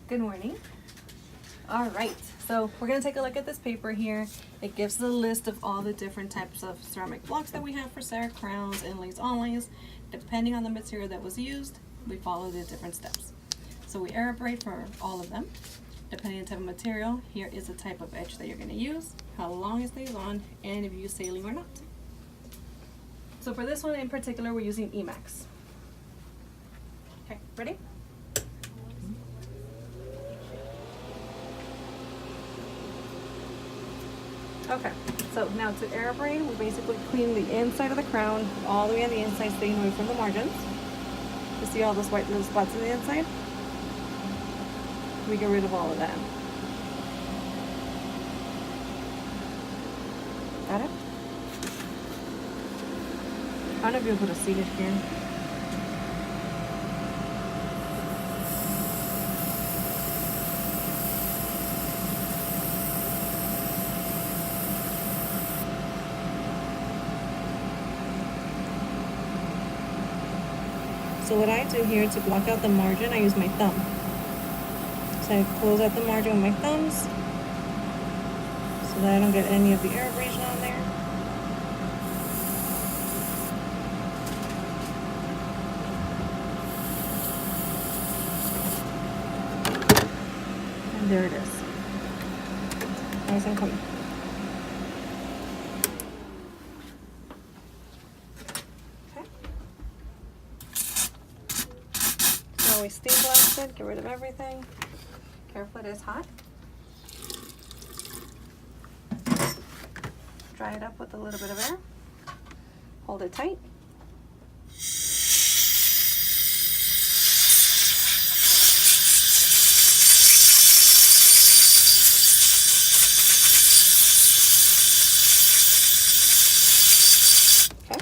Good morning. All right, so we're gonna take a look at this paper here. It gives the list of all the different types of ceramic blocks that we have for Sarah crowns, inlays, onlays. Depending on the material that was used, we follow the different steps. So we air abrade for all of them. Depending on the type of material, here is the type of etch that you're gonna use, how long it stays on, and if you use saline or not. So for this one in particular, we're using Emax. Okay, ready? Okay, so now to air abrade, we basically clean the inside of the crown all the way on the inside, staying away from the margins. You see all those white little spots on the inside? We get rid of all of that. Got it? I don't know if you'll be able to see it here. So what I do here to block out the margin, I use my thumb. So I close out the margin with my thumbs so that I don't get any of the air abrasion on there. And there it is. Nice and clean. We steam blast it, get rid of everything. Careful, it is hot. Dry it up with a little bit of air. Hold it tight. Okay.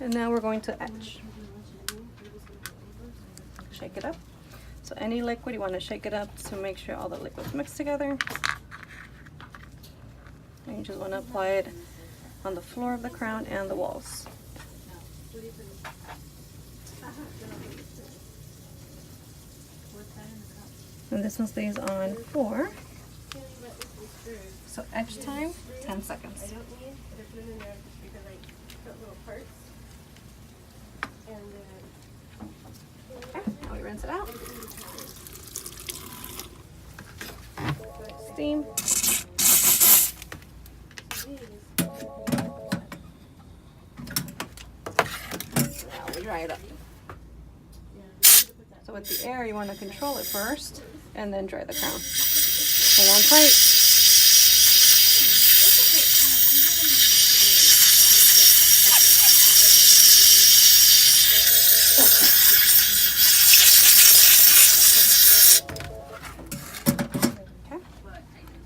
And now we're going to etch. Shake it up. So any liquid, you want to shake it up to make sure all the liquids mix together. And you just want to apply it on the floor of the crown and the walls. And this one stays on 4. So etch time, 10 seconds. Okay, now we rinse it out. Steam. Now we dry it up. So with the air, you want to control it first and then dry the crown. Hold on tight.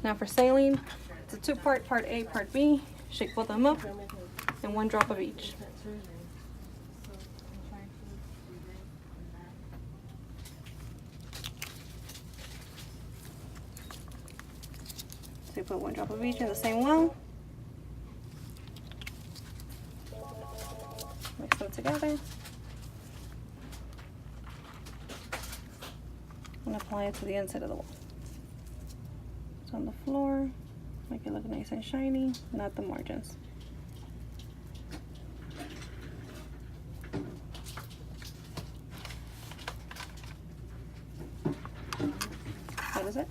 Now for saline, it's a 2-part, part A, part B. Shake both of them up and 1 drop of each. So you put 1 drop of each in the same well. Mix them together. And apply it to the inside of the wall. On the floor, make it look nice and shiny, not the margins. What is it?